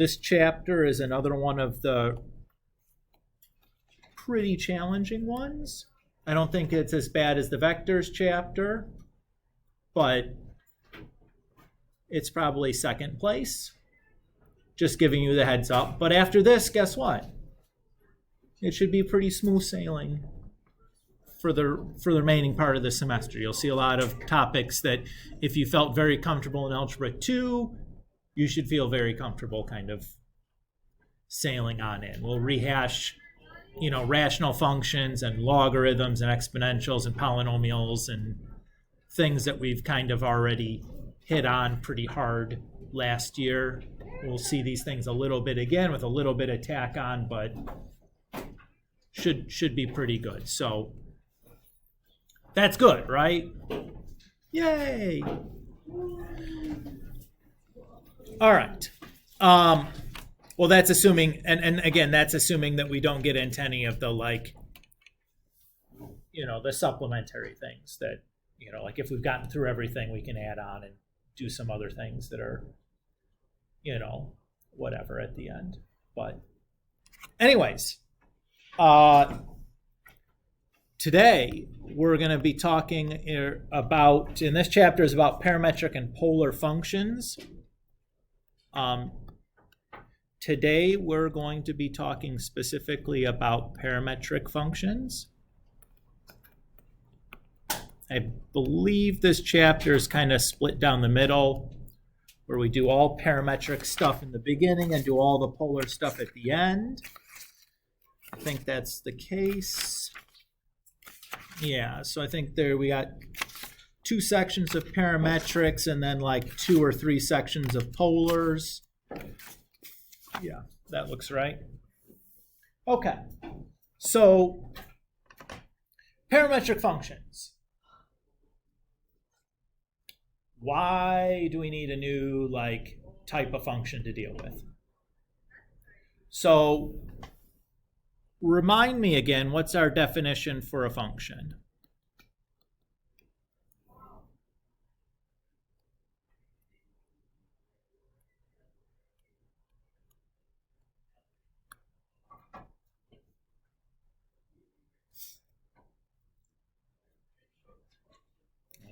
This chapter is another one of the pretty challenging ones. I don't think it's as bad as the vectors chapter, but it's probably second place. Just giving you the heads up. But after this, guess what? It should be pretty smooth sailing for the remaining part of the semester. You'll see a lot of topics that if you felt very comfortable in Algebra 2, you should feel very comfortable kind of sailing on in. We'll rehash, rational functions and logarithms and exponentials and polynomials and things that we've kind of already hit on pretty hard last year. We'll see these things a little bit again with a little bit of tack on, but should be pretty good. So that's good, right? Yay! All right. Well, that's assuming, and again, that's assuming that we don't get into any of the the supplementary things that, like if we've gotten through everything, we can add on and do some other things that are, whatever at the end. But anyways, today we're going to be talking about, in this chapter is about parametric and polar functions. Today we're going to be talking specifically about parametric functions. I believe this chapter is kind of split down the middle, where we do all parametric stuff in the beginning and do all the polar stuff at the end. I think that's the case. Yeah, so I think there we got 2 sections of parametrics and then like 2 or 3 sections of polars. Yeah, that looks right. Okay, so parametric functions. Why do we need a new type of function to deal with? So remind me again, what's our definition for a function?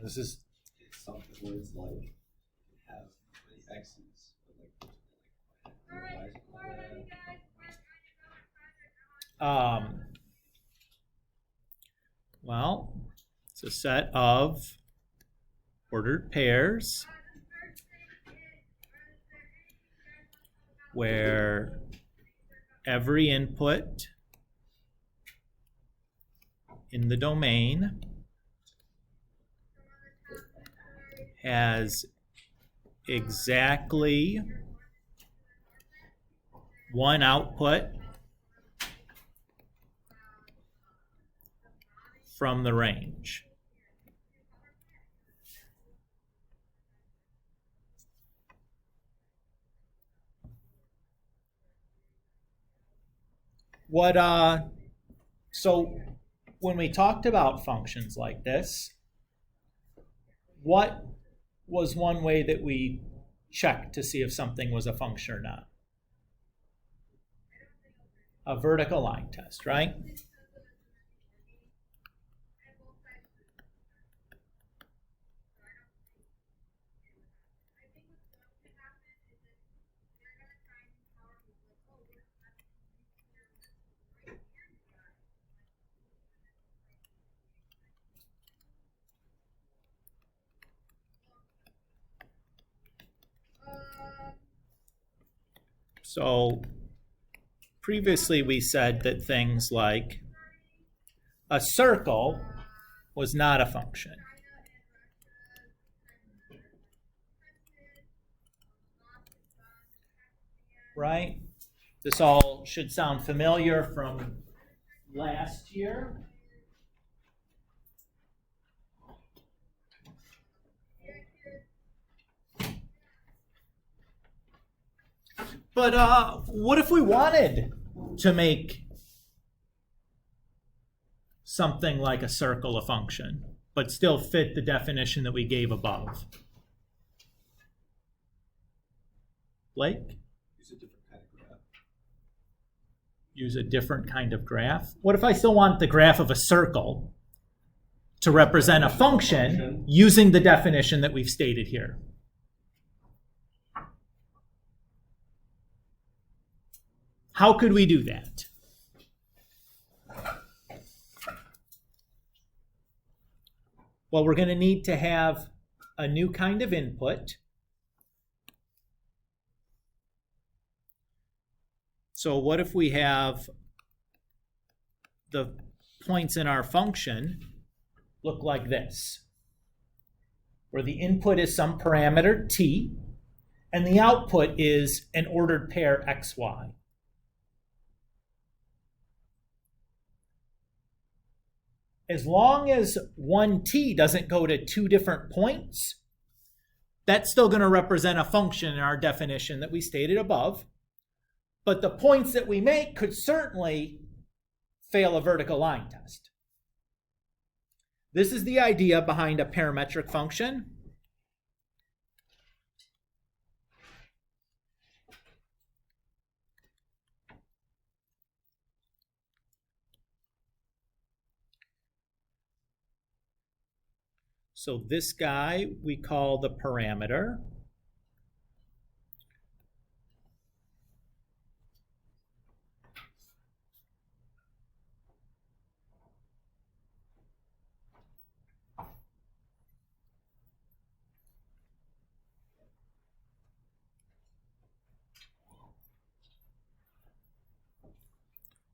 This is something where it's have x's, well, it's a set of ordered pairs where every input in the domain has exactly one output from the range. So when we talked about functions like this, what was one way that we checked to see if something was a function or not? A vertical line test, right? So previously we said that things like a circle was not a function. Right? This all should sound familiar from last year. But what if we wanted to make something like a circle a function, but still fit the definition that we gave above? Blake? Use a different use a different kind of graph? What if I still want the graph of a circle to represent a function using the definition that we've stated here? How could we do that? Well, we're going to need to have a new kind of input. So what if we have the points in our function look like this, where the input is some parameter t, and the output is an ordered pair xy. As long as one t doesn't go to two different points, that's still going to represent a function in our definition that we stated above. But the points that we make could certainly fail a vertical line test. This is the idea behind a parametric function. So this guy we call the parameter.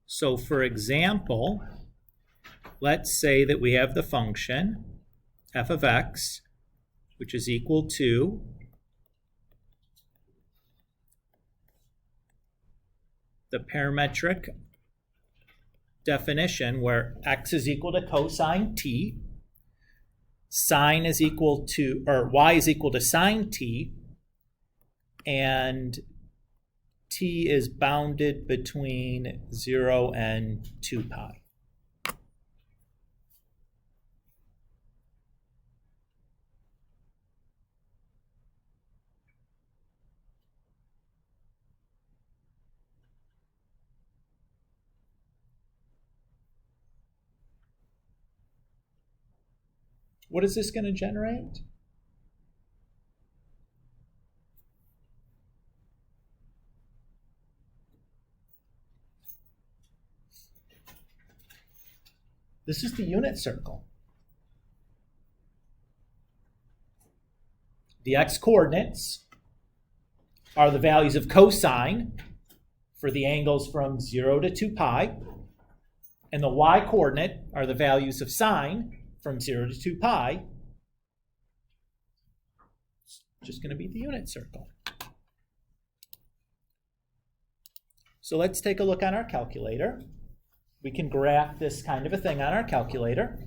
So for example, let's say that we have the function f of x, which is equal to the parametric definition where x is equal to cosine t, sine is equal to, or y is equal to sine t, and t is bounded between 0 and 2 pi. What is this going to generate? This is the unit circle. The x-coordinates are the values of cosine for the angles from 0 to 2 pi, and the y-coordinate are the values of sine from 0 to 2 pi. It's just going to be the unit circle. So let's take a look on our calculator. We can graph this kind of a thing on our calculator.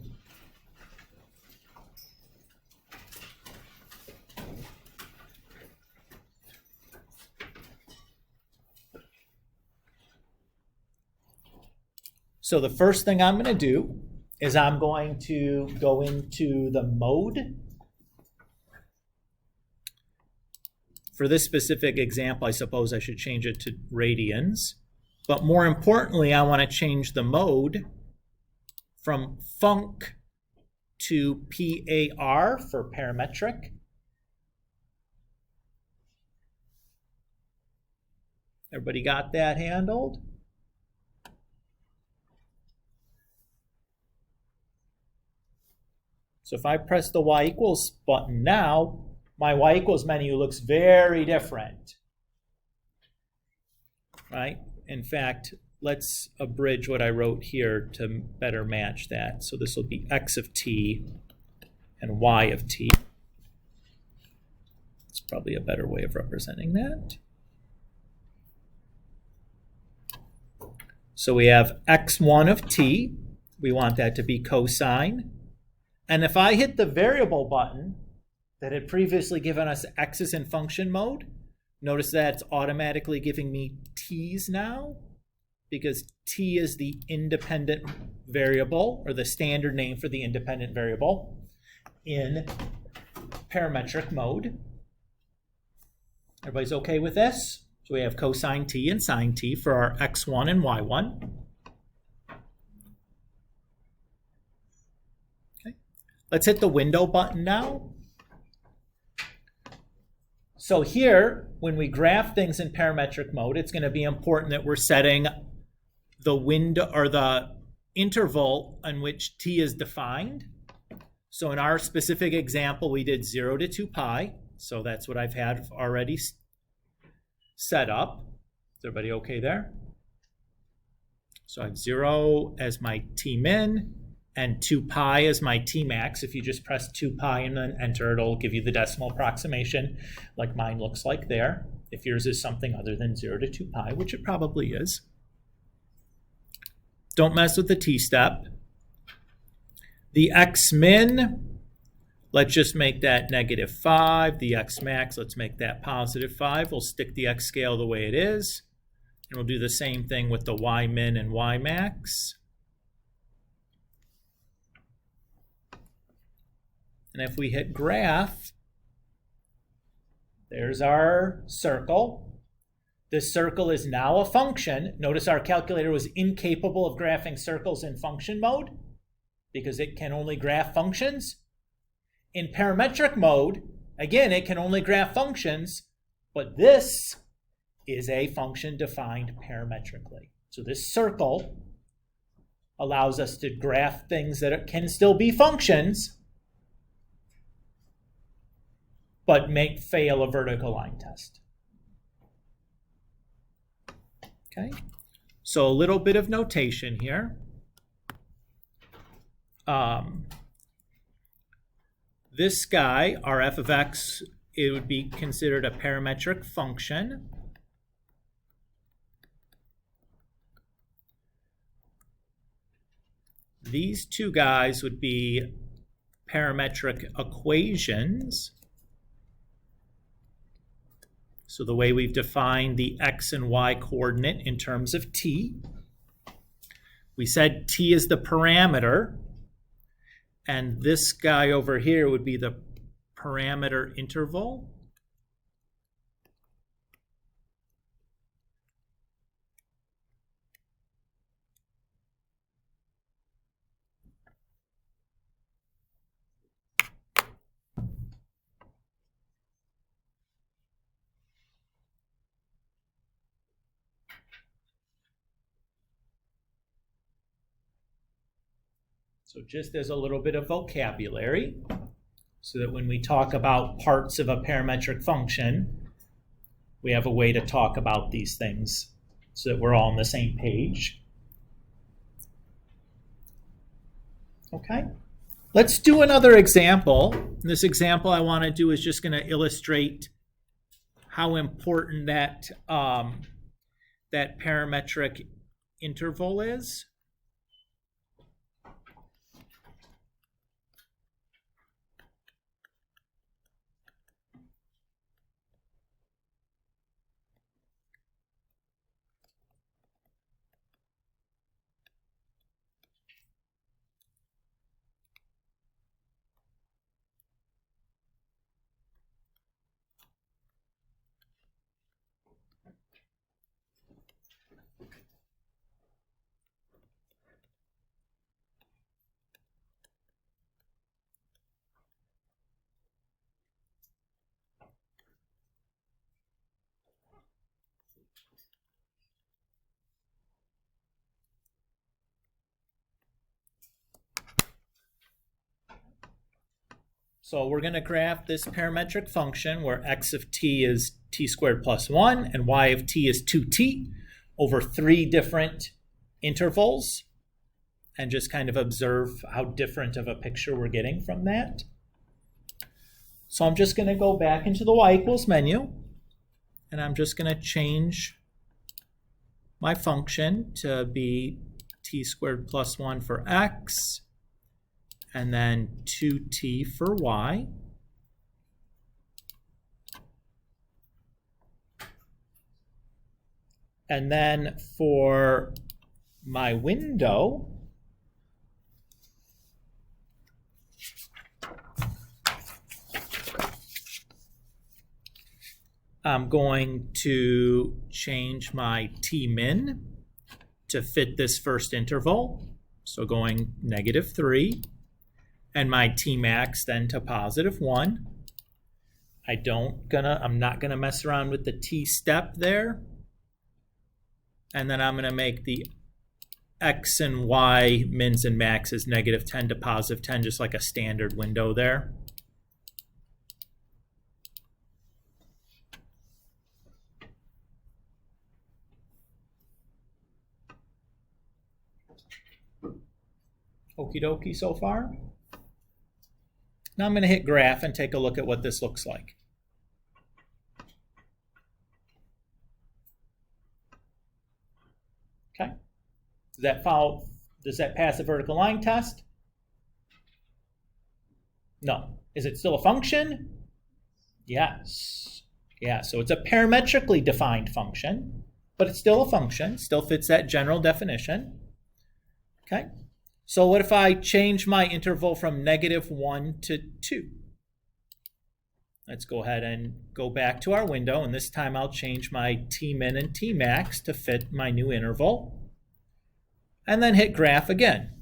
So the first thing I'm going to do is I'm going to go into the mode. For this specific example, I suppose I should change it to radians. But more importantly, I want to change the mode from func to PAR for parametric. Everybody got that handled? So if I press the y equals button now, my y equals menu looks very different, right? In fact, let's abridge what I wrote here to better match that. So this will be x of t and y of t. It's probably a better way of representing that. So we have x1 of t. We want that to be cosine. And if I hit the variable button that had previously given us x's in function mode, notice that it's automatically giving me t's now, because t is the independent variable, or the standard name for the independent variable in parametric mode. Everybody's okay with this? So we have cosine t and sine t for our x1 and y1. Okay. Let's hit the window button now. So here, when we graph things in parametric mode, it's going to be important that we're setting the window or the interval in which t is defined. So in our specific example, we did 0 to 2 pi. So that's what I've had already set up. Is everybody okay there? So I have 0 as my t min and 2 pi as my t max. If you just press 2 pi and then enter, it'll give you the decimal approximation like mine looks like there. If yours is something other than 0 to 2 pi, which it probably is. Don't mess with the t-step. The x min, let's just make that -5. The x max, let's make that +5. We'll stick the x scale the way it is. And we'll do the same thing with the y min and y max. And if we hit graph, there's our circle. This circle is now a function. Notice our calculator was incapable of graphing circles in function mode because it can only graph functions. In parametric mode, again, it can only graph functions, but this is a function defined parametrically. So this circle allows us to graph things that can still be functions, but fail a vertical line test. Okay, so a little bit of notation here. This guy, our f of x, it would be considered a parametric function. These two guys would be parametric equations. So the way we've defined the x and y coordinate in terms of t, we said t is the parameter, and this guy over here would be the parameter interval. So just as a little bit of vocabulary, so that when we talk about parts of a parametric function, we have a way to talk about these things so that we're all on the same page. Okay, let's do another example. This example I want to do is just going to illustrate how important that, that parametric interval is. So we're going to graph this parametric function where x of t is t squared plus 1 and y of t is 2t over 3 different intervals, and just kind of observe how different of a picture we're getting from that. So I'm just going to go back into the y equals menu, and I'm just going to change my function to be t squared plus 1 for x, and then 2t for y. And then for my window, I'm going to change my T-min to fit this first interval. So going -3. And my T-max then to +1. I'm not gonna mess around with the T-step there. And then I'm gonna make the X and Y mins and maxes -10 to +10, just like a standard window there. Okie dokie so far. Now I'm going to hit graph and take a look at what this looks like. Okay. Does that pass the vertical line test? No. Is it still a function? Yes. Yeah, so it's a parametrically defined function, but it's still a function, still fits that general definition. Okay. So what if I change my interval from -1 to 2? Let's go ahead and go back to our window, and this time I'll change my T-min and T-max to fit my new interval, and then hit graph again.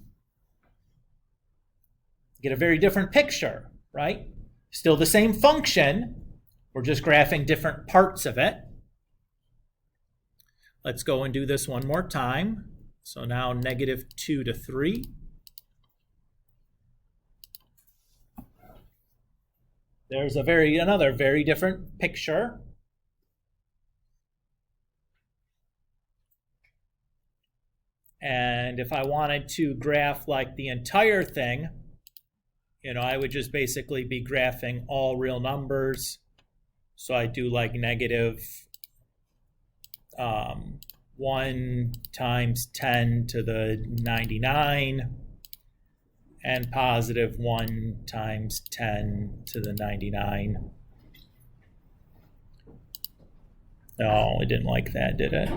Get a very different picture, right? Still the same function, we're just graphing different parts of it. Let's go and do this one more time. So now -2 to 3. There's another very different picture. And if I wanted to graph like the entire thing, I would just basically be graphing all real numbers. So I do like -1 times 10 to the 99 and +1 times 10 to the 99. No, it didn't like that, did it?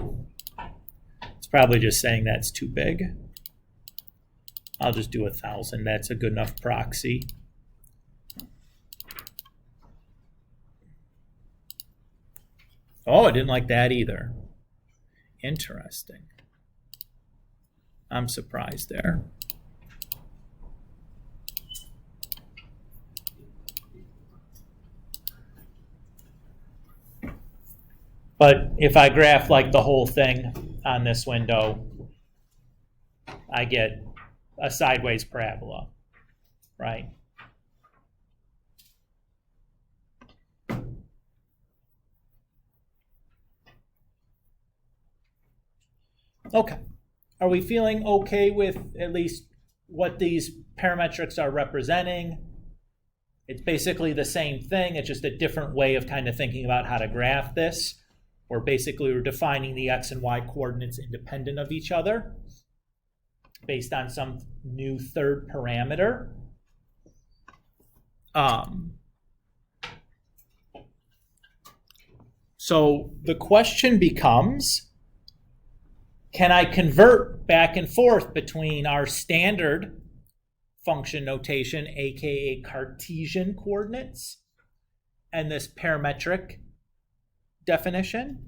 It's probably just saying that's too big. I'll just do 1,000. That's a good enough proxy. Oh, it didn't like that either. Interesting. I'm surprised there. But if I graph like the whole thing on this window, I get a sideways parabola, right? Okay. Are we feeling okay with at least what these parametrics are representing? It's basically the same thing. It's just a different way of kind of thinking about how to graph this. Or basically we're defining the X and Y coordinates independent of each other based on some new third parameter. So the question becomes, can I convert back and forth between our standard function notation, aka Cartesian coordinates, and this parametric definition?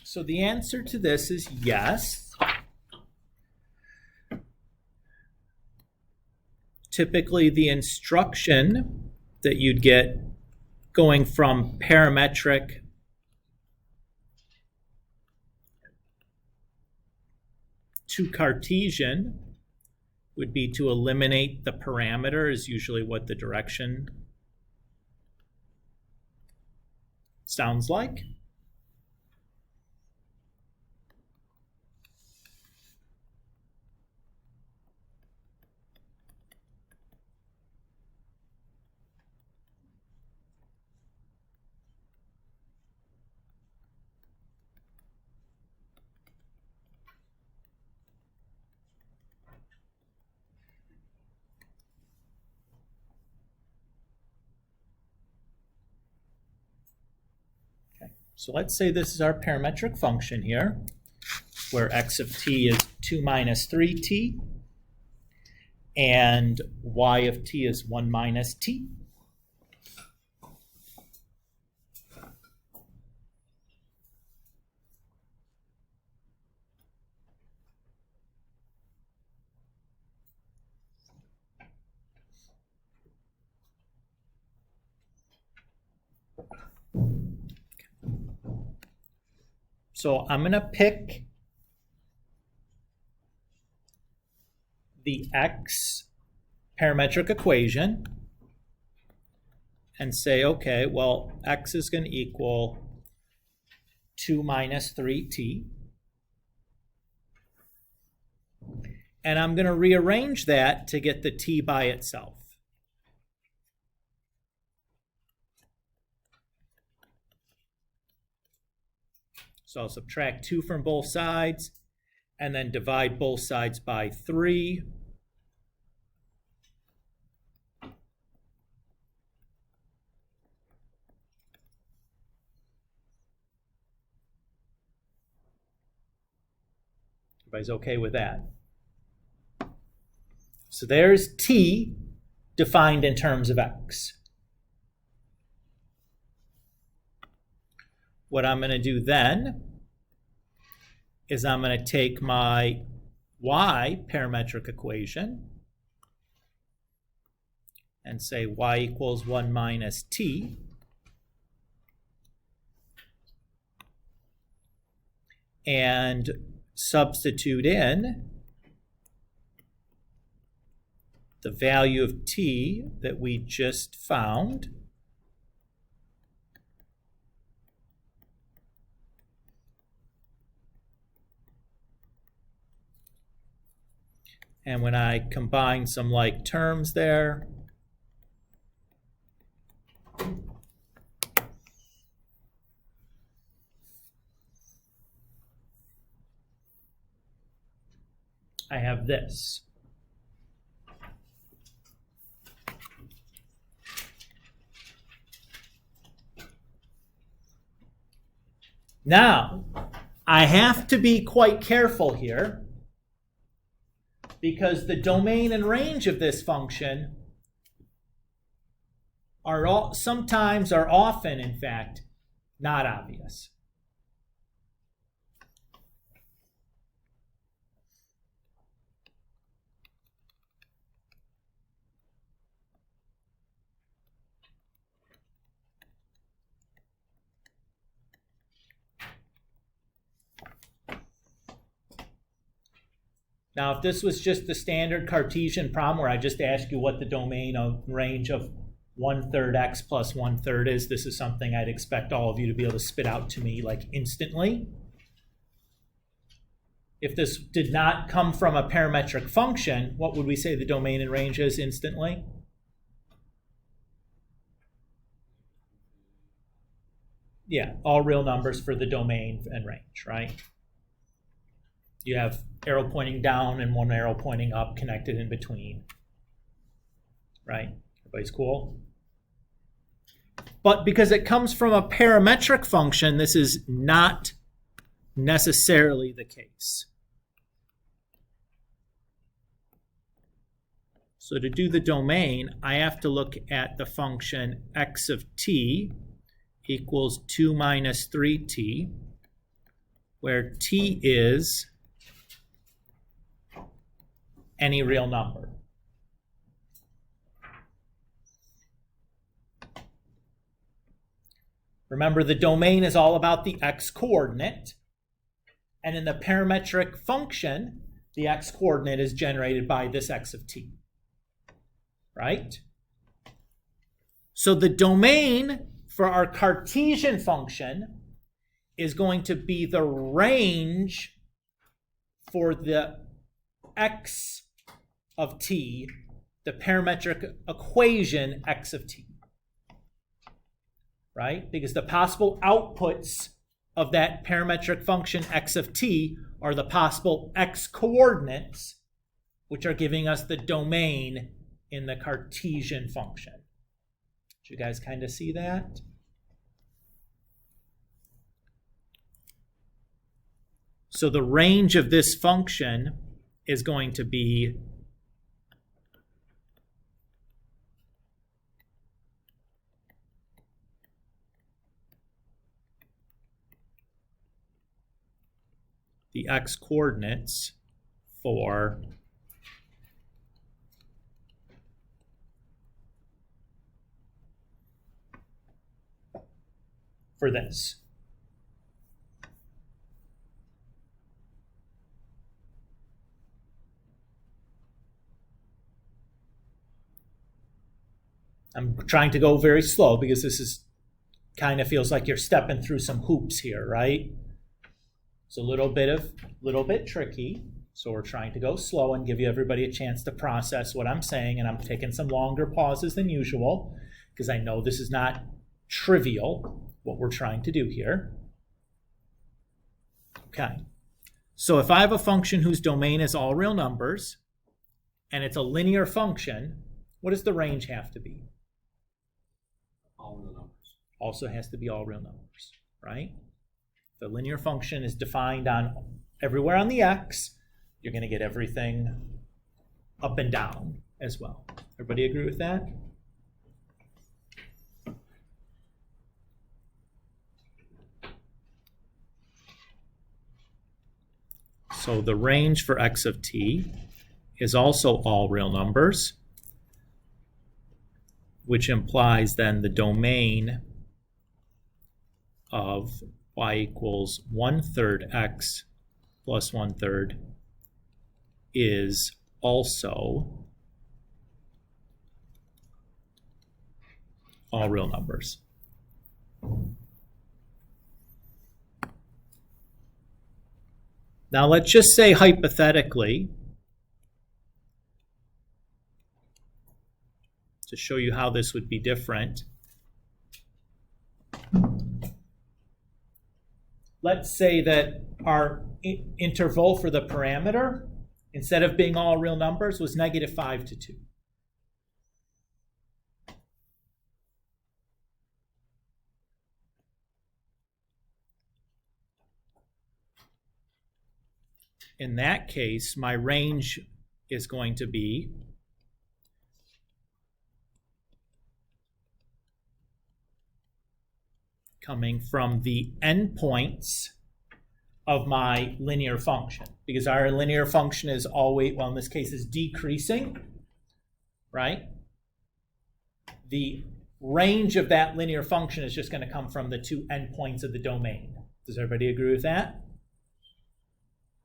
So the answer to this is yes. Typically the instruction that you'd get going from parametric to Cartesian would be to eliminate the parameter, is usually what the direction sounds like. So let's say this is our parametric function here, where x of t is 2 minus 3t, and y of t is 1 minus t. So I'm going to pick the x parametric equation and say, okay, well, x is going to equal 2 minus 3t. And I'm going to rearrange that to get the t by itself. So I'll subtract 2 from both sides and then divide both sides by 3. Everybody's okay with that? So there's t defined in terms of x. What I'm going to do then is I'm going to take my y parametric equation and say y equals 1 minus t. And substitute in the value of t that we just found. And when I combine some like terms there, I have this. Now, I have to be quite careful here, because the domain and range of this function are often, in fact, not obvious. Now, if this was just the standard Cartesian problem where I just ask you what the domain of range of 1/3 x plus 1/3 is, this is something I'd expect all of you to be able to spit out to me like instantly. If this did not come from a parametric function, what would we say the domain and range is instantly? Yeah, all real numbers for the domain and range, right? You have arrow pointing down and one arrow pointing up connected in between, right? Everybody's cool? But because it comes from a parametric function, this is not necessarily the case. So to do the domain, I have to look at the function x of t equals 2 minus 3t, where t is any real number. Remember, the domain is all about the x-coordinate. And in the parametric function, the x-coordinate is generated by this x of t. Right? So the domain for our Cartesian function is going to be the range for the x of t, the parametric equation x of t. Right? Because the possible outputs of that parametric function x of t are the possible x-coordinates, which are giving us the domain in the Cartesian function. Did you guys kind of see that? So the range of this function is going to be the x-coordinates for this. I'm trying to go very slow because this is kind of feels like you're stepping through some hoops here, right? It's a little bit tricky. So we're trying to go slow and give everybody a chance to process what I'm saying. And I'm taking some longer pauses than usual because I know this is not trivial, what we're trying to do here. Okay. So if I have a function whose domain is all real numbers and it's a linear function, what does the range have to be? All real numbers. Also has to be all real numbers, right? The linear function is defined on everywhere on the x. You're going to get everything up and down as well. Everybody agree with that? So the range for x of t is also all real numbers, which implies then the domain of y equals 1/3 x plus 1/3 is also all real numbers. Now let's just say hypothetically, to show you how this would be different, let's say that our interval for the parameter, instead of being all real numbers, was -5 to 2. In that case, my range is going to be coming from the endpoints of my linear function, because our linear function is always, well, in this case, is decreasing, right? The range of that linear function is just going to come from the two endpoints of the domain. Does everybody agree with that?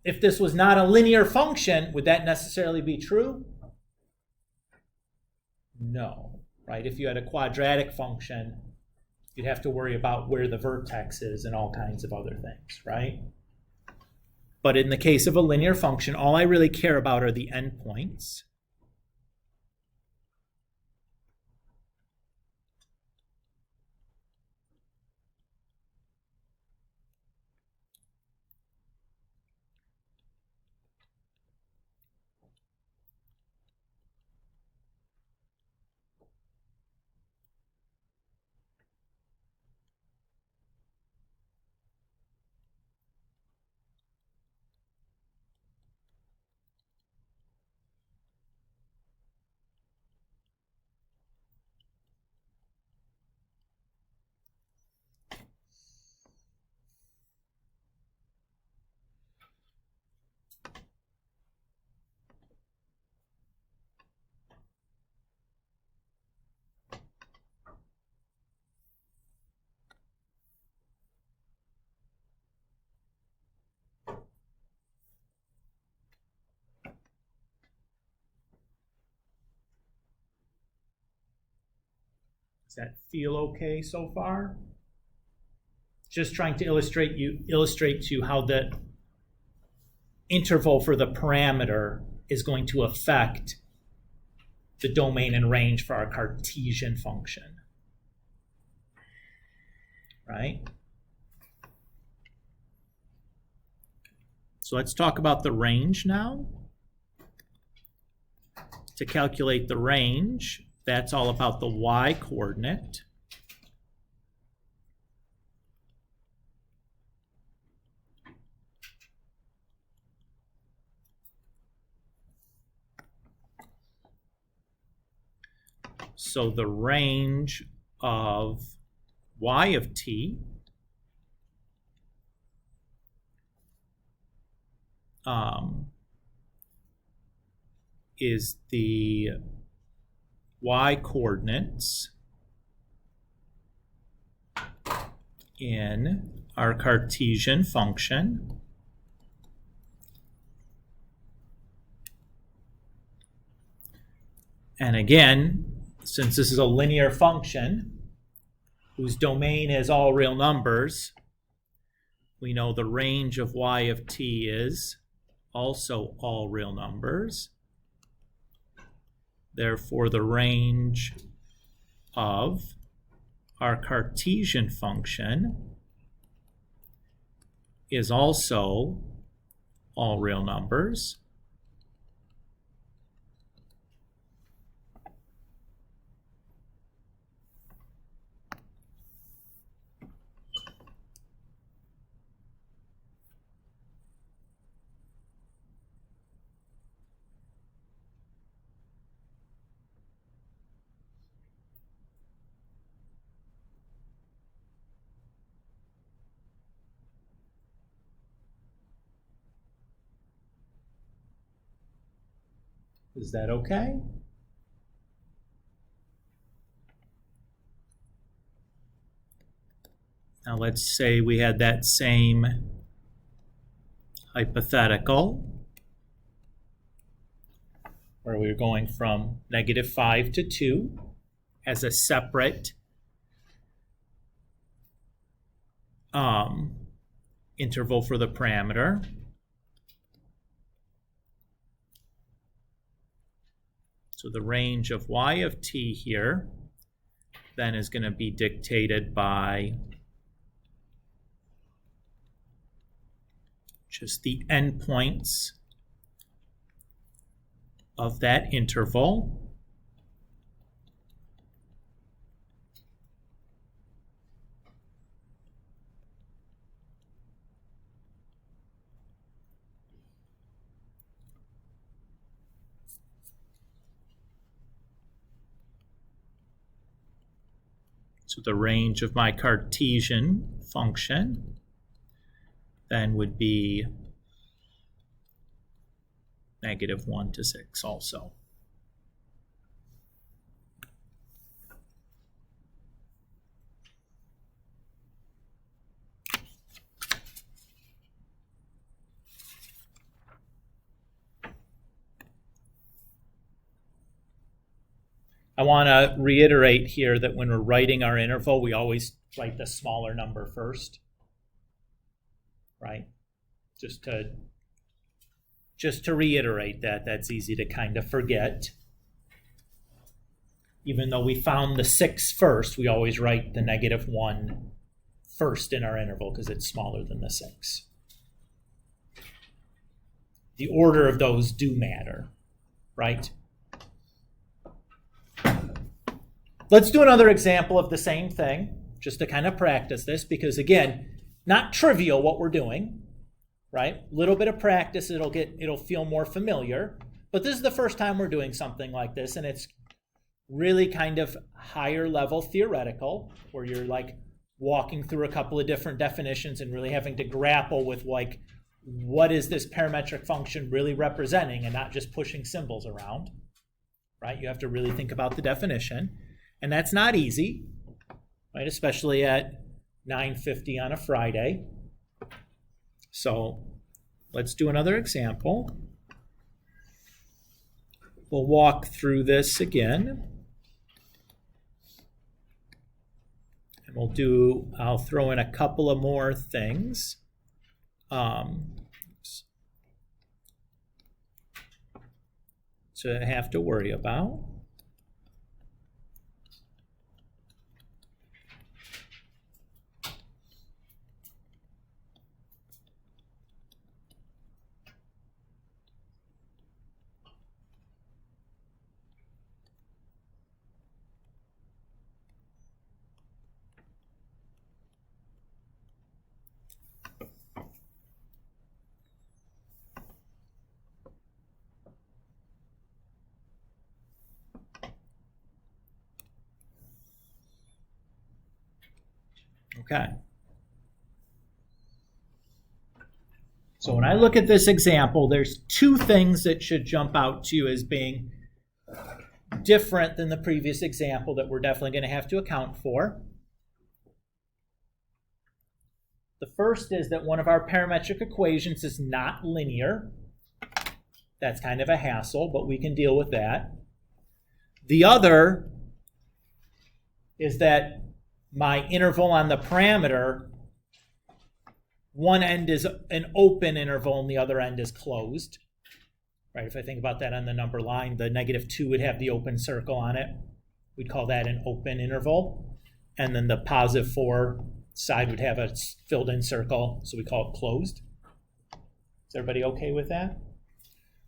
If this was not a linear function, would that necessarily be true? No, right? If you had a quadratic function, you'd have to worry about where the vertex is and all kinds of other things, right? But in the case of a linear function, all I really care about are the endpoints. Does that feel okay so far? Just trying to illustrate to you how the interval for the parameter is going to affect the domain and range for our Cartesian function. Right? So let's talk about the range now. To calculate the range, that's all about the y-coordinate. So the range of y of t is the y-coordinates in our Cartesian function. And again, since this is a linear function whose domain is all real numbers, we know the range of y of t is also all real numbers. Therefore, the range of our Cartesian function is also all real numbers. Is that okay? Now let's say we had that same hypothetical where we were going from -5 to 2 as a separate interval for the parameter. So the range of y of t here then is going to be dictated by just the endpoints of that interval. So the range of my Cartesian function then would be -1 to 6 also. I want to reiterate here that when we're writing our interval, we always write the smaller number first, right? Just to reiterate that, that's easy to kind of forget. Even though we found the 6 first, we always write the -1 first in our interval because it's smaller than the 6. The order of those do matter, right? Let's do another example of the same thing, just to kind of practice this, because again, not trivial what we're doing, right? A little bit of practice, it'll feel more familiar, but this is the first time we're doing something like this, and it's really kind of higher level theoretical, where you're like walking through a couple of different definitions and really having to grapple with like, what is this parametric function really representing, and not just pushing symbols around, right? You have to really think about the definition. And that's not easy, right? Especially at 9:50 on a Friday. So let's do another example. We'll walk through this again. And I'll throw in a couple of more things. To have to worry about. Okay. So when I look at this example, there's two things that should jump out to you as being different than the previous example that we're definitely going to have to account for. The first is that one of our parametric equations is not linear. That's kind of a hassle, but we can deal with that. The other is that my interval on the parameter, one end is an open interval and the other end is closed. Right? If I think about that on the number line, the -2 would have the open circle on it. We'd call that an open interval. And then the +4 side would have a filled in circle, so we call it closed. Is everybody okay with that?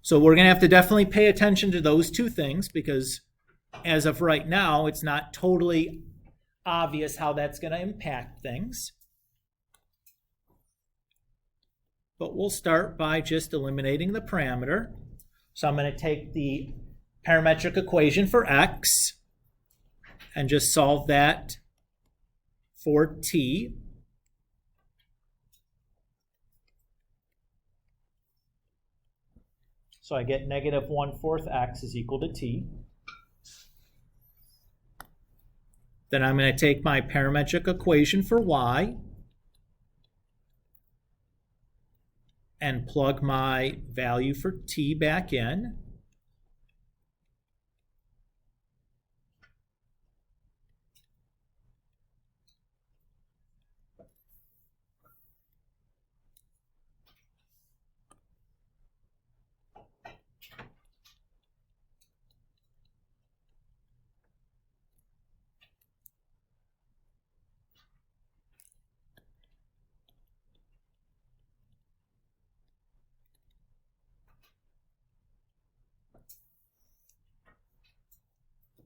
So we're going to have to definitely pay attention to those two things, because as of right now, it's not totally obvious how that's going to impact things. But we'll start by just eliminating the parameter. So I'm going to take the parametric equation for x and just solve that for t. So I get -1/4 x is equal to t. Then I'm going to take my parametric equation for y and plug my value for t back in.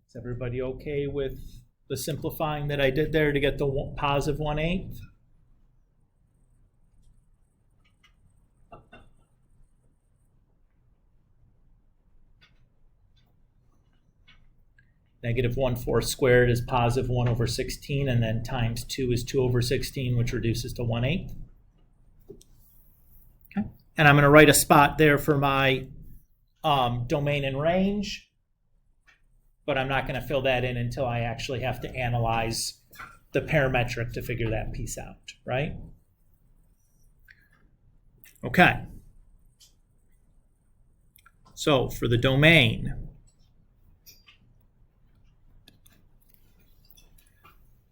Is everybody okay with the simplifying that I did there to get the +1/8? -1/4 squared is +1/16, and then times 2 is 2/16, which reduces to 1/8. Okay. And I'm going to write a spot there for my domain and range, but I'm not going to fill that in until I actually have to analyze the parametric to figure that piece out, right? Okay. So for the domain,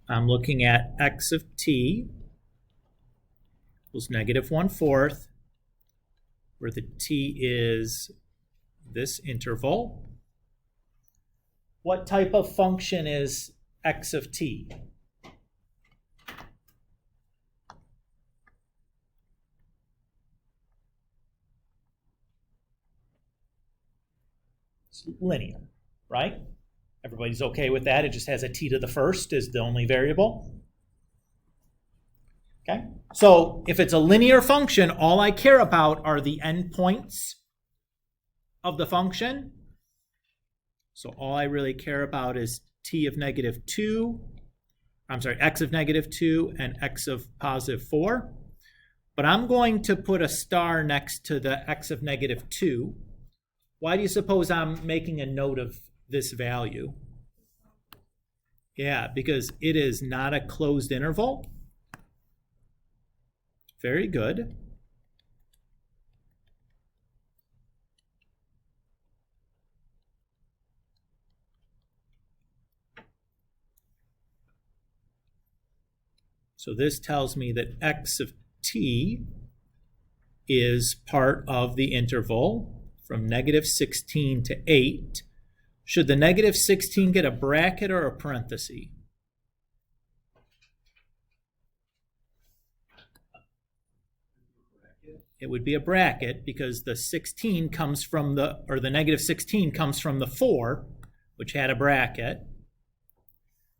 I'm looking at x of t equals -1/4, where the t is this interval. What type of function is x of t? It's linear, right? Everybody's okay with that. It just has a t to the first is the only variable. Okay, so if it's a linear function, all I care about are the endpoints of the function. So all I really care about is t of -2, x of -2 and x of +4. But I'm going to put a star next to the x of -2. Why do you suppose I'm making a note of this value? Yeah, because it is not a closed interval. Very good. So this tells me that x of t is part of the interval from negative 16 to 8. Should the negative 16 get a bracket or a parenthesis? It would be a bracket because the 16 comes from the negative 16 comes from the 4, which had a bracket.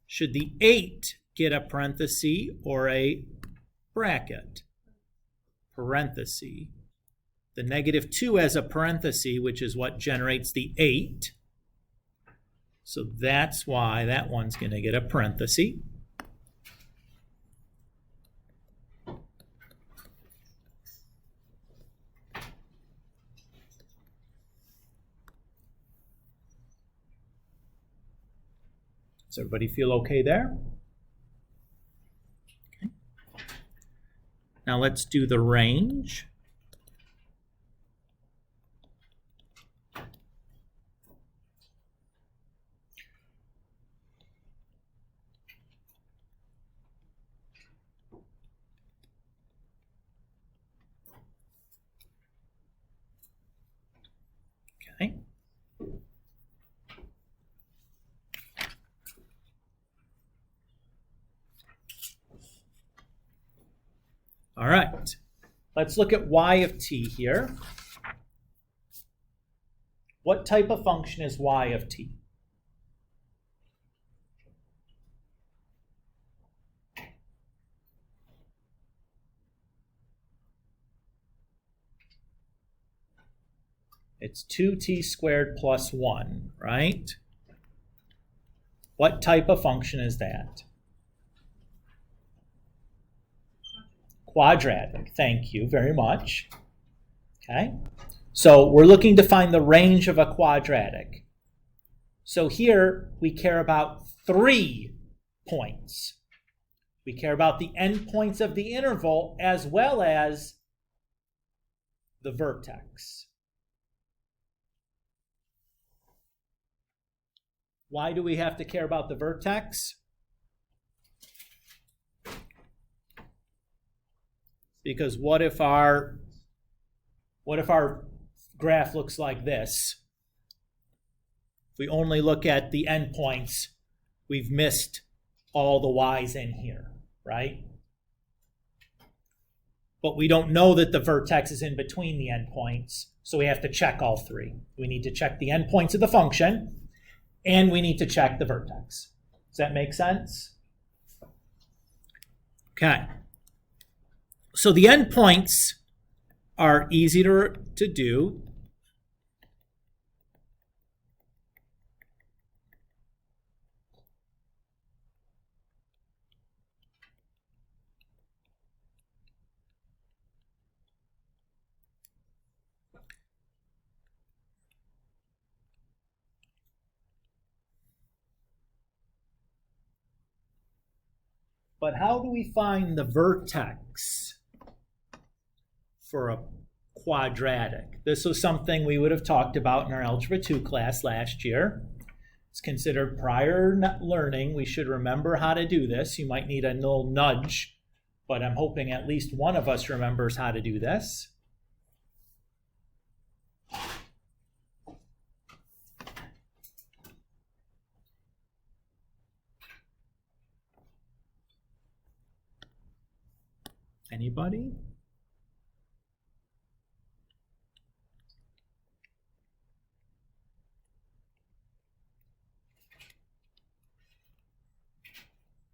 Should the 8 get a parenthesis or a bracket? Parenthesis. The negative 2 has a parenthesis, which is what generates the 8. So that's why that one's going to get a parenthesis. Does everybody feel okay there? Okay. Now let's do the range. Okay. All right, let's look at y of t here. What type of function is y of t? It's 2t squared plus 1, right? What type of function is that? Quadratic. Thank you very much. Okay. So we're looking to find the range of a quadratic. So here we care about 3 points. We care about the endpoints of the interval as well as the vertex. Why do we have to care about the vertex? Because what if our graph looks like this? If we only look at the endpoints, we've missed all the y's in here, right? But we don't know that the vertex is in between the endpoints, so we have to check all 3. We need to check the endpoints of the function, and we need to check the vertex. Does that make sense? Okay. So the endpoints are easy to do. But how do we find the vertex for a quadratic? This was something we would have talked about in our Algebra 2 class last year. It's considered prior learning. We should remember how to do this. You might need a little nudge, but I'm hoping at least one of us remembers how to do this. Anybody?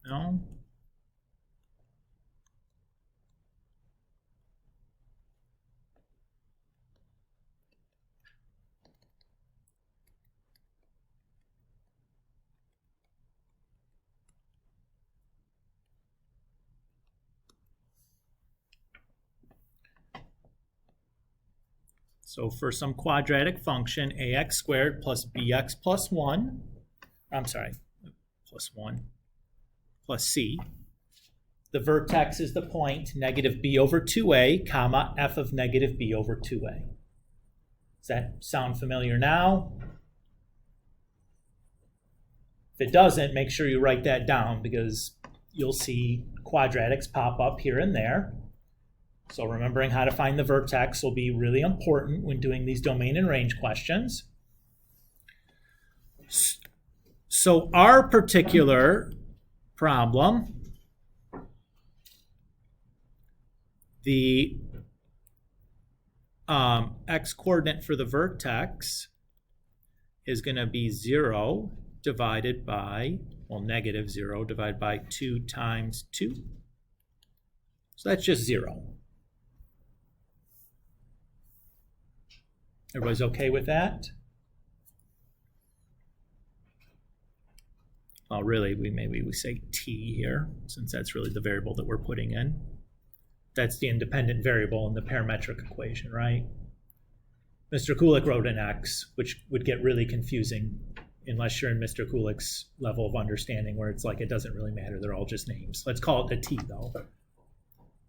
No? So for some quadratic function, ax squared plus bx plus 1, plus 1, plus c. The vertex is the point negative b over 2a, comma, f of negative b over 2a. Does that sound familiar now? If it doesn't, make sure you write that down because you'll see quadratics pop up here and there. So remembering how to find the vertex will be really important when doing these domain and range questions. So our particular problem, the x-coordinate for the vertex is going to be 0 divided by, well, negative 0 divided by 2 times 2. So that's just 0. Everybody's okay with that? Well, really, maybe we say t here, since that's really the variable that we're putting in. That's the independent variable in the parametric equation, right? Mr. Kulik wrote an x, which would get really confusing unless you're in Mr. Kulik's level of understanding where it's like it doesn't really matter, they're all just names. Let's call it a t, though.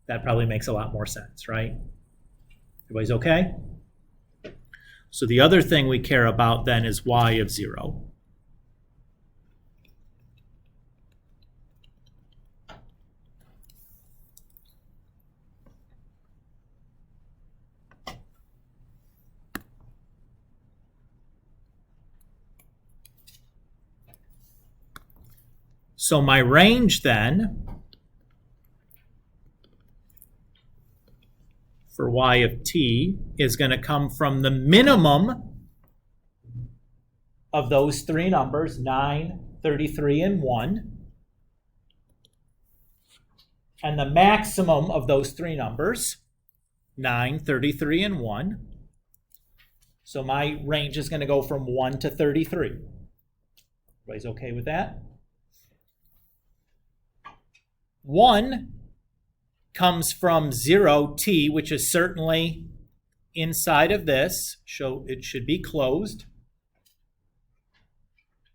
That probably makes a lot more sense, right? Everybody's okay? So the other thing we care about then is y of 0. So my range then for y of t is going to come from the minimum of those three numbers, 9, 33, and 1, and the maximum of those three numbers, 9, 33, and 1. So my range is going to go from 1 to 33. Everybody's okay with that? 1 comes from 0t, which is certainly inside of this, so it should be closed.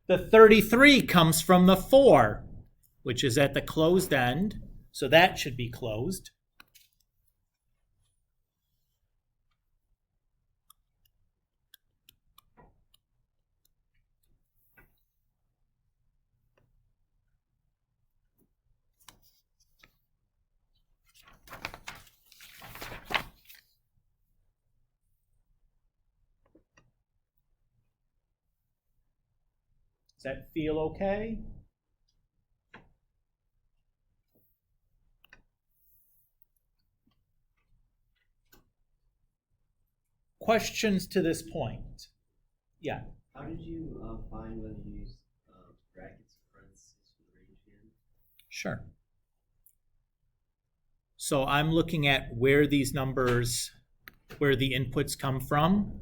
The 33 comes from the 4, which is at the closed end, so that should be closed. Does that feel okay? Questions to this point? Yeah. How did you find whether you used brackets or parentheses for the range again? Sure. So I'm looking at where these numbers, where the inputs come from.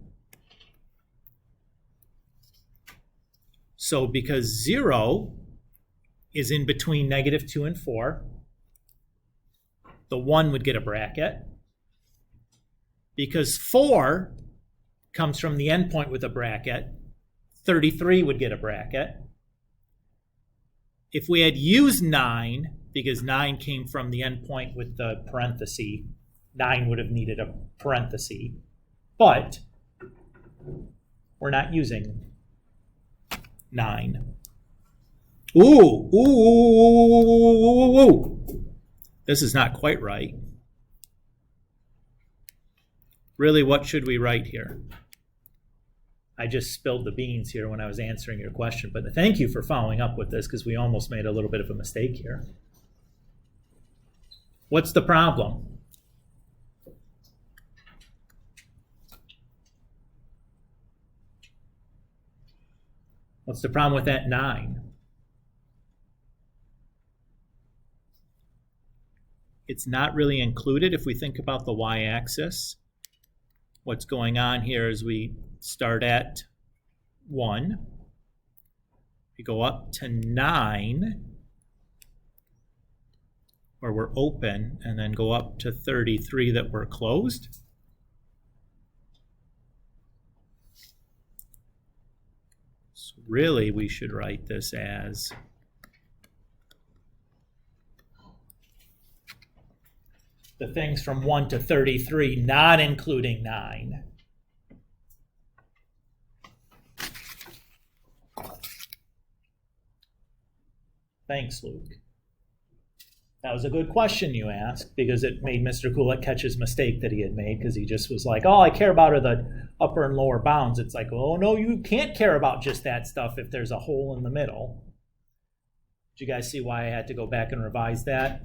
So because 0 is in between -2 and 4, the 1 would get a bracket. Because 4 comes from the endpoint with a bracket, 33 would get a bracket. If we had used 9, because 9 came from the endpoint with the parenthesis, 9 would have needed a parenthesis. But we're not using 9. Ooh. This is not quite right. Really, what should we write here? I just spilled the beans here when I was answering your question, but thank you for following up with this because we almost made a little bit of a mistake here. What's the problem? What's the problem with that 9? It's not really included if we think about the y-axis. What's going on here is we start at 1. We go up to 9, where we're open, and then go up to 33 that we're closed. So really, we should write this as the things from 1 to 33, not including 9. Thanks, Luke. That was a good question you asked, because it made Mr. Kulik catch his mistake that he had made, because he just was like, all I care about are the upper and lower bounds. It's like, oh, no, you can't care about just that stuff if there's a hole in the middle. Did you guys see why I had to go back and revise that?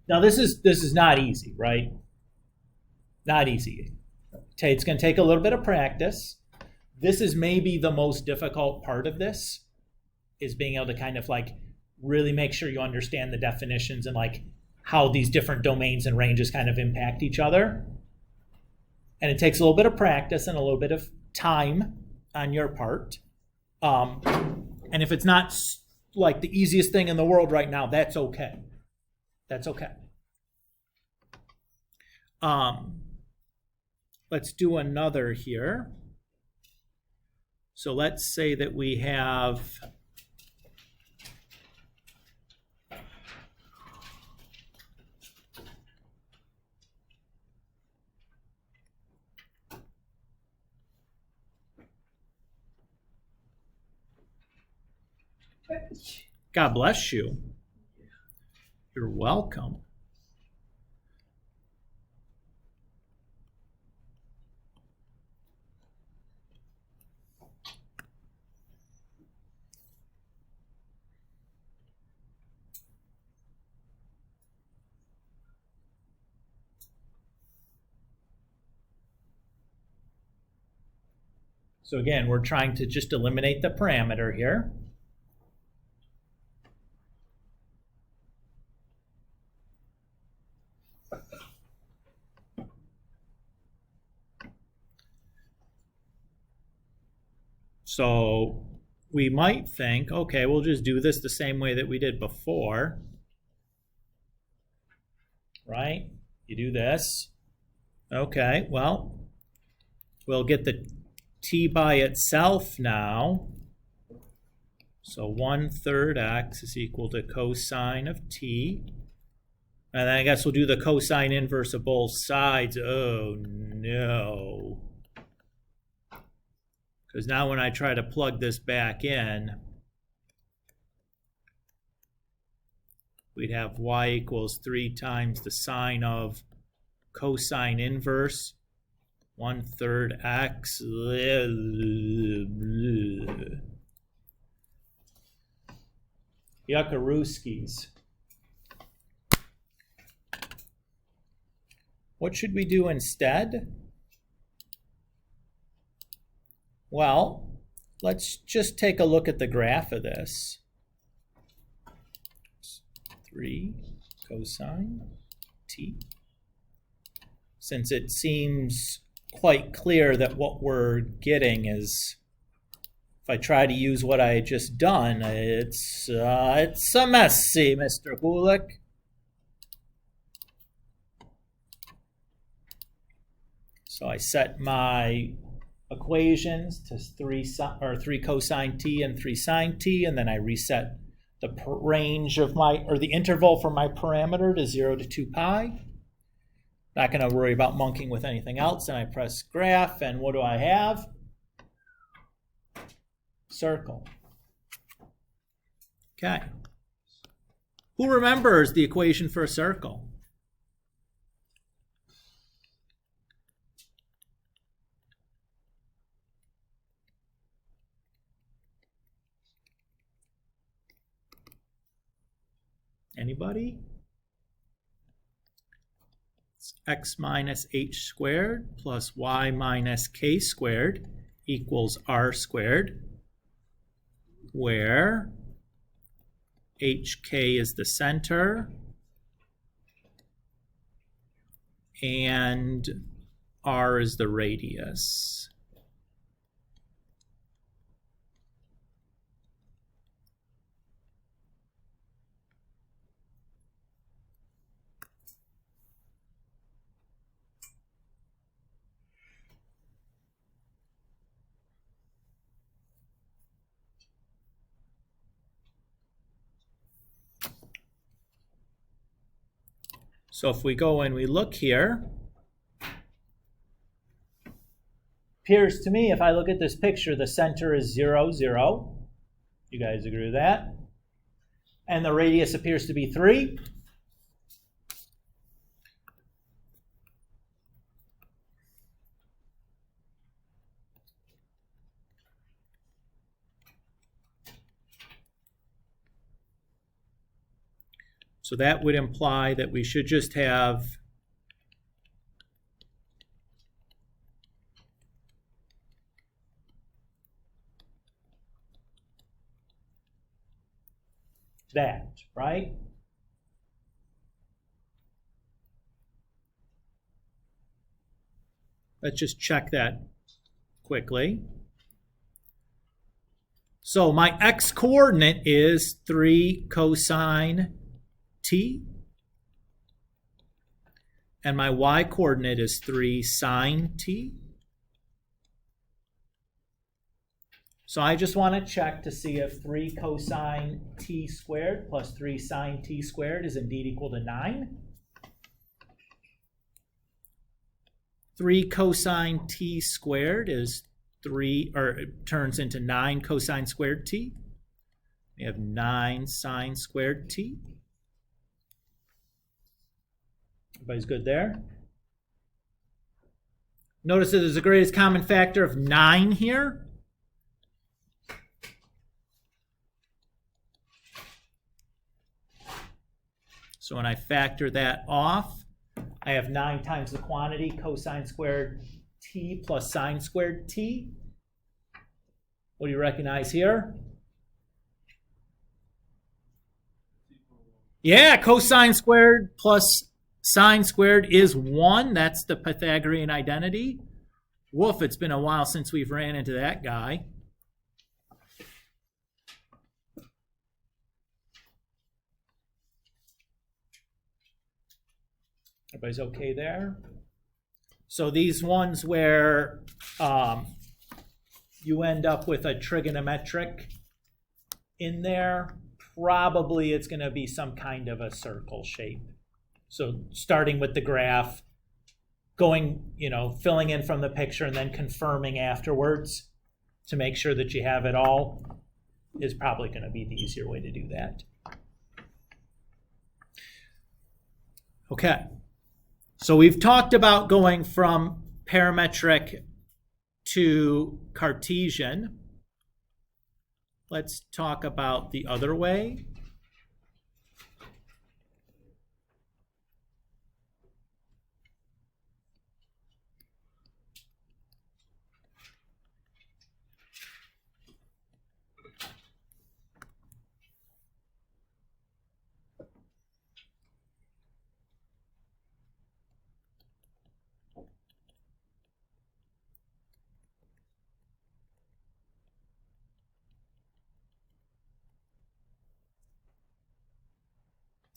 Now, this is not easy, right? Not easy. It's going to take a little bit of practice. This is maybe the most difficult part of this, is being able to kind of like really make sure you understand the definitions and like how these different domains and ranges kind of impact each other. And it takes a little bit of practice and a little bit of time on your part. And if it's not like the easiest thing in the world right now, that's okay. That's okay. Let's do another here. So let's say that we have God bless you. You're welcome. So again, we're trying to just eliminate the parameter here. So we might think, okay, we'll just do this the same way that we did before, right? You do this. Okay, well, we'll get the t by itself now. So 1/3 x is equal to cosine of t. And then I guess we'll do the cosine inverse of both sides. Oh, no. Because now when I try to plug this back in, we'd have y equals 3 times the sine of cosine inverse 1/3 x. Yuckarooskies. What should we do instead? Well, let's just take a look at the graph of this. 3 cosine t. Since it seems quite clear that what we're getting is, if I try to use what I had just done, it's a messy, Mr. Kulik. So I set my equations to 3 cosine t and 3 sine t, and then I reset the range of my, or the interval for my parameter to 0 to 2 pi. Not going to worry about monkeying with anything else, and I press graph, and what do I have? Circle. Okay. Who remembers the equation for a circle? Anybody? It's x minus h squared plus y minus k squared equals r squared, where hk is the center and r is the radius. So if we go and we look here, Appears to me, if I look at this picture, the center is 0, 0. You guys agree with that? And the radius appears to be 3. So that would imply that we should just have that, right? Let's just check that quickly. So my x-coordinate is 3 cosine t, and my y-coordinate is 3 sine t. So I just want to check to see if 3 cosine t squared plus 3 sine t squared is indeed equal to 9. 3 cosine t squared is 3, or it turns into 9 cosine squared t. We have 9 sine squared t. Everybody's good there? Notice that there's a greatest common factor of 9 here. So when I factor that off, I have 9 times the quantity cosine squared t plus sine squared t. What do you recognize here? Yeah, cosine squared plus sine squared is 1. That's the Pythagorean identity. Woof, it's been a while since we've ran into that guy. Everybody's okay there? So these ones where you end up with a trigonometric in there, probably it's going to be some kind of a circle shape. So starting with the graph, going, filling in from the picture and then confirming afterwards to make sure that you have it all is probably going to be the easier way to do that. Okay. So we've talked about going from parametric to Cartesian. Let's talk about the other way.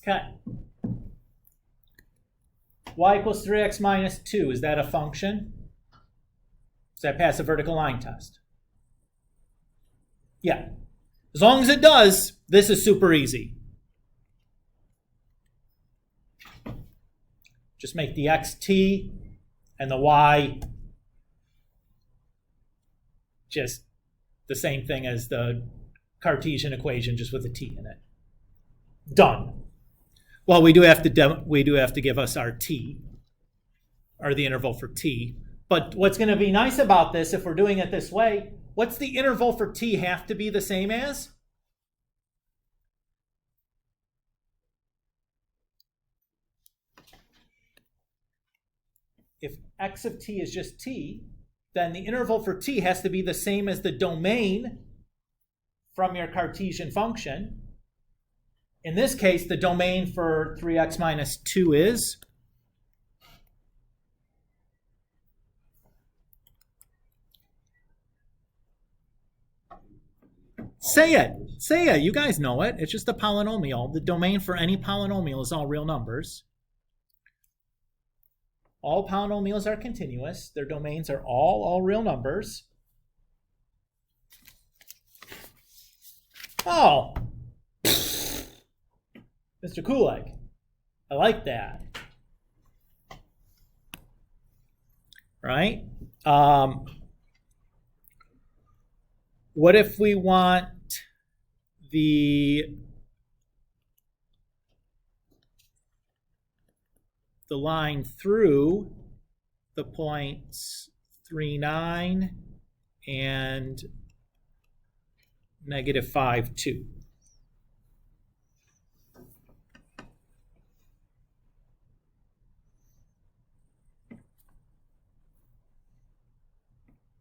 Okay. Y equals 3x minus 2. Is that a function? Does that pass a vertical line test? Yeah. As long as it does, this is super easy. Just make the x t and the y just the same thing as the Cartesian equation, just with a t in it. Done. Well, we do have to give us our t, or the interval for t. But what's going to be nice about this, if we're doing it this way, what's the interval for t have to be the same as? If x of t is just t, then the interval for t has to be the same as the domain from your Cartesian function. In this case, the domain for 3x minus 2 is Say it. You guys know it. It's just a polynomial. The domain for any polynomial is all real numbers. All polynomials are continuous. Their domains are all real numbers. Oh. Mr. Kulik, I like that. Right? What if we want the line through the points 3, 9 and negative 5, 2?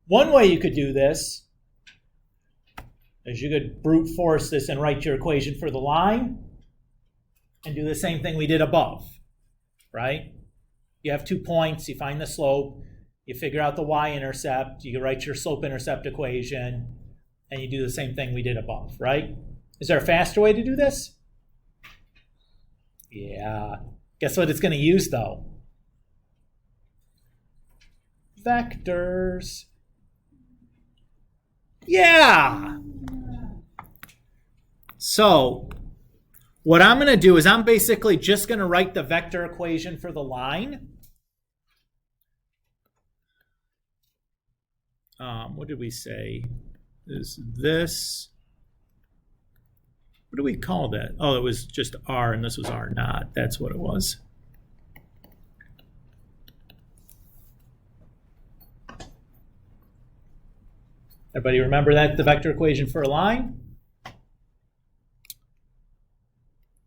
One way you could do this is you could brute force this and write your equation for the line and do the same thing we did above, right? You have 2 points, you find the slope, you figure out the y-intercept, you write your slope-intercept equation, and you do the same thing we did above, right? Is there a faster way to do this? Yeah. Guess what it's going to use, though? Vectors. Yeah. So what I'm going to do is I'm basically just going to write the vector equation for the line. What did we say? Is this? What do we call that? Oh, it was just R, and this was R naught. That's what it was. Everybody remember that, the vector equation for a line?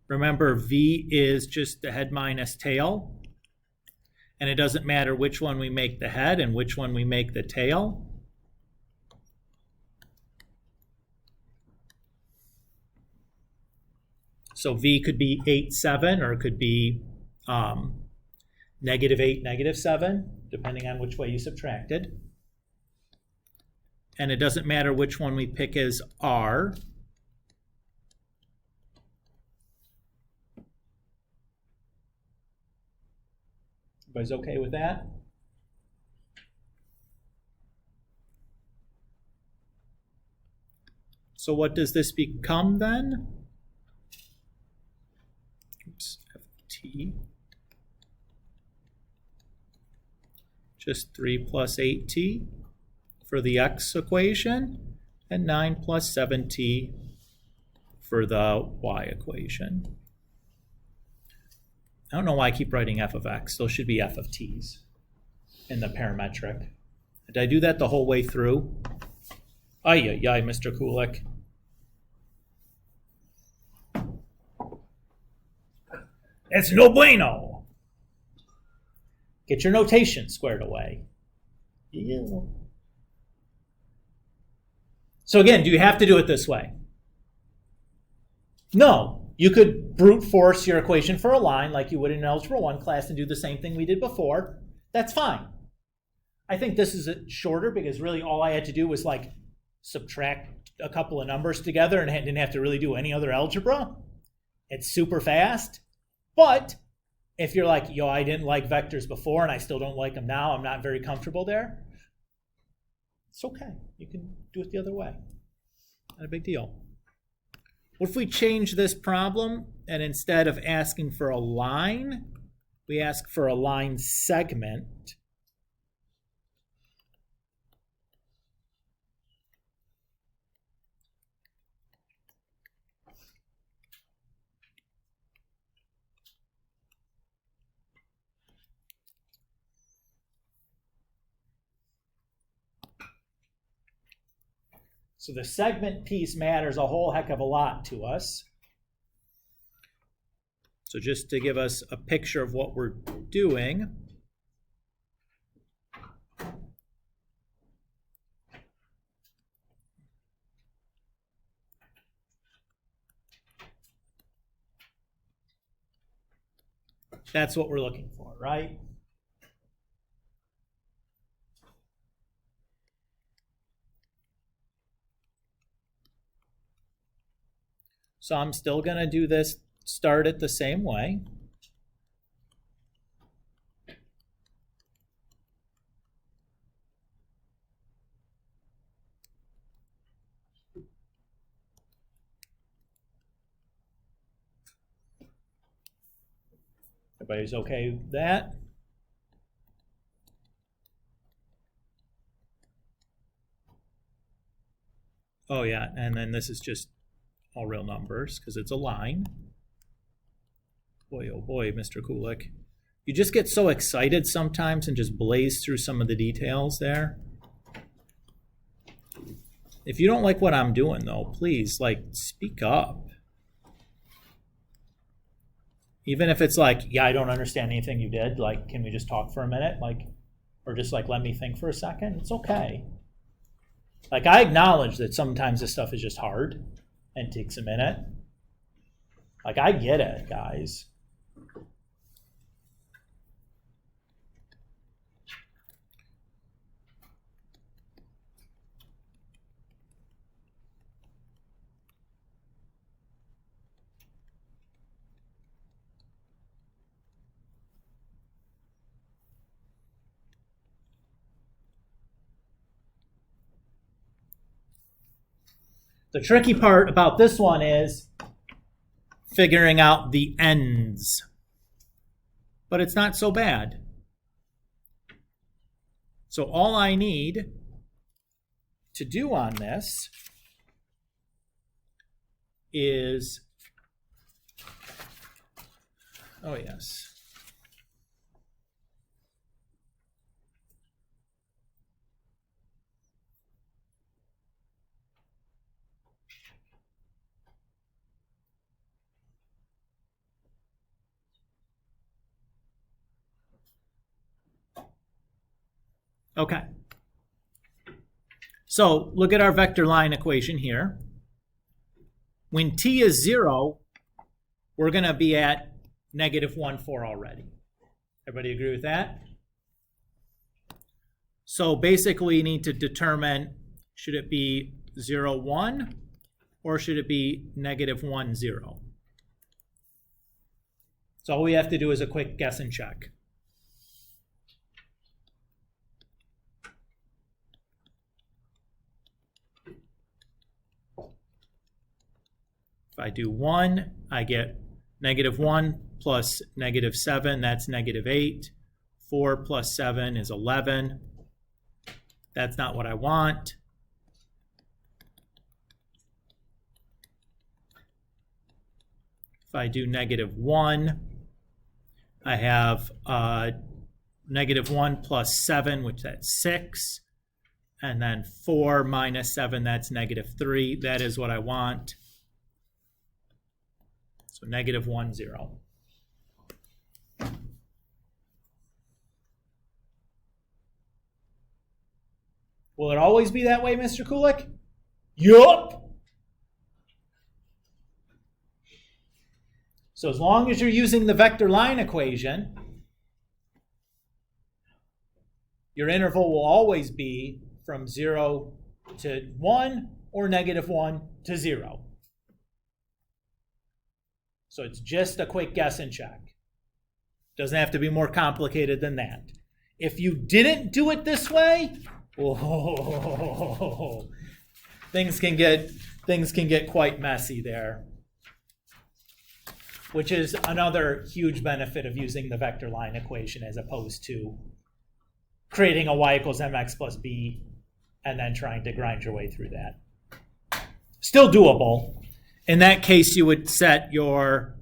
Remember, V is just the head minus tail. And it doesn't matter which one we make the head and which one we make the tail. So V could be 8, 7, or it could be negative 8, negative 7, depending on which way you subtracted. And it doesn't matter which one we pick as R. Everybody's okay with that? So what does this become then? Oops, ft. Just 3 plus 8t for the x equation, and 9 plus 7t for the y equation. I don't know why I keep writing f of x. Those should be f of t's in the parametric. Did I do that the whole way through? Ay, Mr. Kulik. It's no bueno. Get your notation squared away. Yeah. So again, do you have to do it this way? No. You could brute force your equation for a line like you would in an Algebra 1 class and do the same thing we did before. That's fine. I think this is shorter because really all I had to do was like subtract a couple of numbers together and didn't have to really do any other algebra. It's super fast. But if you're like, yo, I didn't like vectors before and I still don't like them now, I'm not very comfortable there, it's okay. You can do it the other way. Not a big deal. What if we change this problem and instead of asking for a line, we ask for a line segment? So the segment piece matters a whole heck of a lot to us. So just to give us a picture of what we're doing, that's what we're looking for, right? So I'm still going to do this, start it the same way. Everybody's okay with that? Oh yeah, and then this is just all real numbers because it's a line. Boy, oh boy, Mr. Kulik. You just get so excited sometimes and just blaze through some of the details there. If you don't like what I'm doing though, please, like, speak up. Even if it's like, yeah, I don't understand anything you did, like, can we just talk for a minute? Like, or just like, let me think for a second. It's okay. Like, I acknowledge that sometimes this stuff is just hard and takes a minute. Like, I get it, guys. The tricky part about this one is figuring out the ends. But it's not so bad. So all I need to do on this is, oh yes. Okay. So look at our vector line equation here. When t is 0, we're going to be at -1, 4 already. Everybody agree with that? So basically, you need to determine, should it be 0, 1, or should it be -1, 0? So all we have to do is a quick guess and check. If I do 1, I get -1 plus -7, that's -8. 4 plus 7 is 11. That's not what I want. If I do -1, I have -1 plus 7, which that's 6. And then 4 minus 7, that's -3. That is what I want. So -1, 0. Will it always be that way, Mr. Kulik? Yup. So as long as you're using the vector line equation, your interval will always be from 0 to 1 or -1 to 0. So it's just a quick guess and check. Doesn't have to be more complicated than that. If you didn't do it this way, whoa, things can get quite messy there. Which is another huge benefit of using the vector line equation as opposed to creating a y equals mx plus b and then trying to grind your way through that. Still doable. In that case, you would set your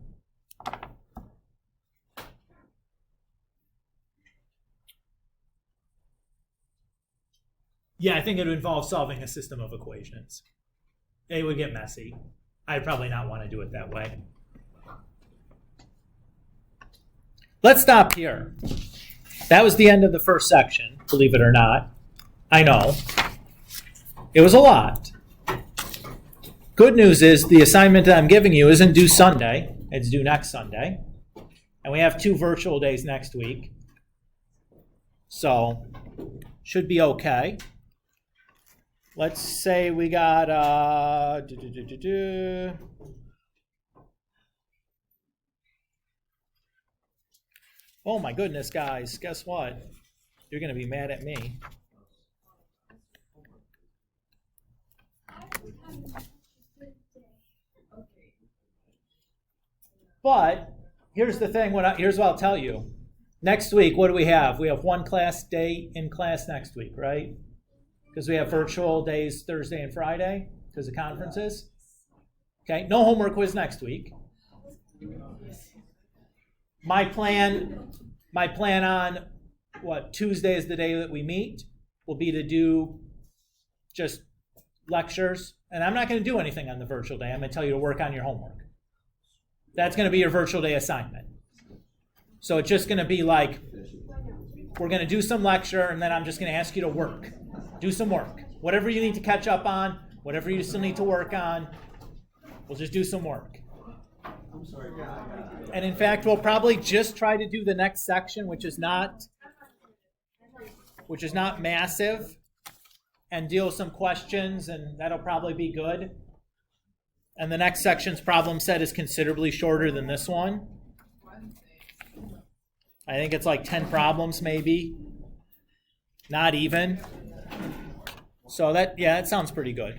I think it would involve solving a system of equations. It would get messy. I'd probably not want to do it that way. Let's stop here. That was the end of the first section, believe it or not. I know. It was a lot. Good news is the assignment that I'm giving you isn't due Sunday. It's due next Sunday. And we have 2 virtual days next week. So, should be okay. Let's say we got, oh my goodness, guys, guess what? You're going to be mad at me. But here's the thing, here's what I'll tell you. Next week, what do we have? We have 1 class day in class next week, right? Because we have virtual days Thursday and Friday. because of conferences. Okay, no homework quiz next week. My plan on Tuesday is the day that we meet, will be to do just lectures. And I'm not going to do anything on the virtual day. I'm going to tell you to work on your homework. That's going to be your virtual day assignment. So it's just going to be like, we're going to do some lecture, and then I'm just going to ask you to work. Do some work. Whatever you need to catch up on, whatever you still need to work on, we'll just do some work. And in fact, we'll probably just try to do the next section, which is not massive, and deal with some questions, and that'll probably be good. And the next section's problem set is considerably shorter than this one. I think it's like 10 problems maybe. Not even. So that sounds pretty good.